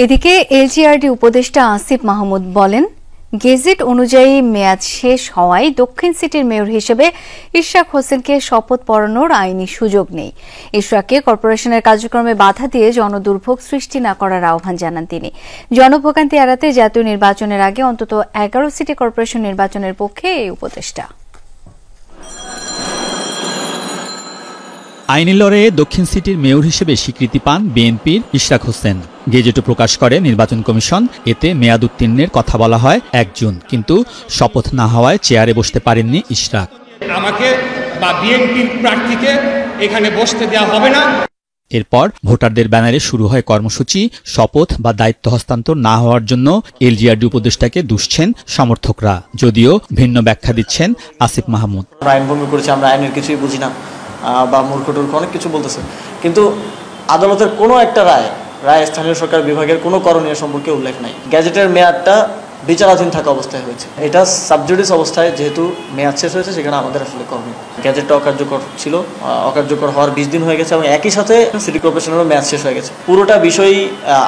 এদিকে এলজিআরডি উপদেষ্টা আসিফ মাহমুদ বলেন, গেজেট অনুযায়ী মেয়াদ শেষ হওয়ায় দক্ষিণ সিটির মেয়র হিসেবে ইশরাক হোসেনকে শপথ পড়ানোর আইনি সুযোগ নেই। ইশরাককে কর্পোরেশনের কার্যক্রমে বাধা দিয়ে জনদুর্ভোগ সৃষ্টি না করার আহ্বান জানান তিনি। জনভোগান্তি এড়াতে জাতীয় নির্বাচনের আগে অন্তত 11 সিটি কর্পোরেশন নির্বাচনের পক্ষে এই উপদেষ্টা। আইনি লড়াইয়ে দক্ষিণ সিটির মেয়র হিসেবে স্বীকৃতি পান বিএনপির ইশরাক হোসেন। গেজেটও প্রকাশ করে নির্বাচন কমিশন। এতে মেয়াদ উত্তীর্ণের কথা বলা হয় 1 জুন, কিন্তু শপথ না হওয়ায় চেয়ারে বসতে পারেননি ইশরাক। আমাকে বা বিএনপির প্রার্থীকে এখানে বসতে দেওয়া হবে না। এরপর ভোটারদের ব্যানারে শুরু হয় কর্মসূচি। শপথ বা দায়িত্ব হস্তান্তর না হওয়ার জন্য এলজিআরডি উপদেষ্টাকে দুষছেন সমর্থকরা, যদিও ভিন্ন ব্যাখ্যা দিচ্ছেন আসিফ মাহমুদ। আইন ভঙ্গ করেছে, আমরা আইনের কিছুই বুঝি না বা মূর্খটুর্খ অনেক কিছু বলতেছে, কিন্তু আদালতের কোনো একটা রায় স্থানীয় সরকার বিভাগের কোনো করণীয় সম্পর্কে উল্লেখ নাই। গ্যাজেটের মেয়াদটা বিচারাধীন থাকা অবস্থায় হয়েছে। এটা সাবজুডিস অবস্থায় যেহেতু মেয়াদ শেষ হয়েছে, সেখানে আমাদের আসলে করণীয়। গ্যাজেটটা অকার্যকর ছিল, অকার্যকর হওয়ার 20 দিন হয়ে গেছে এবং একই সাথে সিটি কর্পোরেশনেরও মেয়াদ শেষ হয়ে গেছে। পুরোটা বিষয়ই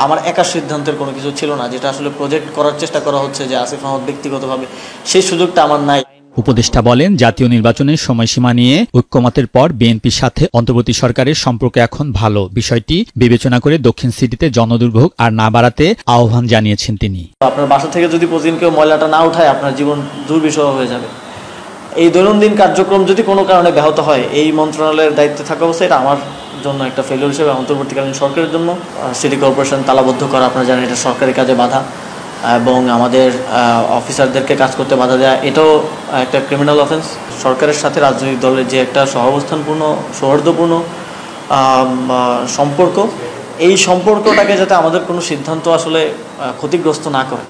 আমার একার সিদ্ধান্তের কোনো কিছু ছিল না, যেটা আসলে প্রজেক্ট করার চেষ্টা করা হচ্ছে যে আসিফ মাহমুদ ব্যক্তিগতভাবে, সেই সুযোগটা আমার নাই। উপদেষ্টা বলেন, জাতীয় নির্বাচনের সময়সীমা নিয়ে ঐক্যমতের পর বিএনপির সাথে অন্তর্বর্তী সরকারের সম্পর্ক এখন ভালো। বিষয়টি বিবেচনা করে দক্ষিণ সিটিতে জনদুর্ভোগ আর না বাড়াতে আহ্বান জানিয়েছেন তিনি। আপনার বাসা থেকে যদি প্রতিদিন কেউ ময়লাটা না উঠায়, আপনার জীবন দুর্বিষহ হয়ে যাবে। এই দৈনন্দিন কার্যক্রম যদি কোনো কারণে ব্যাহত হয়, এই মন্ত্রণালয়ের দায়িত্বে থাকা অবস্থায় এটা আমার জন্য একটা ফেলিওর হিসেবে অন্তর্বর্তীকালীন সরকারের জন্য সিটি কর্পোরেশন তালাবদ্ধ করা, আপনারা জানেন এটা সরকারি কাজে বাধা, এবং আমাদের অফিসারদেরকে কাজ করতে বাধা দেওয়া, এটাও একটা ক্রিমিনাল অফেন্স। সরকারের সাথে রাজনৈতিক দলের যে একটা সহাবস্থানপূর্ণ সৌহার্দ্যপূর্ণ সম্পর্ক, এই সম্পর্কটাকে যাতে আমাদের কোনো সিদ্ধান্ত আসলে ক্ষতিগ্রস্ত না করে।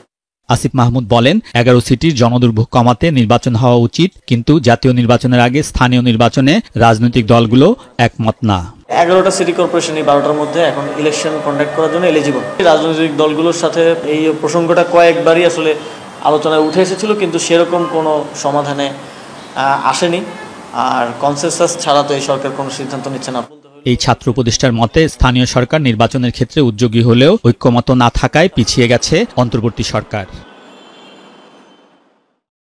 আসিফ মাহমুদ বলেন, 11 সিটির জনদুর্ভোগ কমাতে নির্বাচন হওয়া উচিত, কিন্তু জাতীয় নির্বাচনের আগে স্থানীয় নির্বাচনে রাজনৈতিক দলগুলো একমত না। 11টা সিটি কর্পোরেশন 12টার মধ্যে এখন ইলেকশন কন্ডাক্ট করার জন্য এলিজিবল। রাজনৈতিক দলগুলোর সাথে এই প্রসঙ্গটা কয়েকবারই আসলে আলোচনায় উঠে এসেছিল, কিন্তু সেরকম কোনো সমাধানে আসেনি। আর কনসেনসাস ছাড়া তো এই সরকার কোনো সিদ্ধান্ত নিচ্ছে না। এই ছাত্র উপদেষ্টার মতে, স্থানীয় সরকার নির্বাচনের ক্ষেত্রে উদ্যোগী হলেও ঐক্যমত না থাকায় পিছিয়ে গেছে অন্তর্বর্তী সরকার।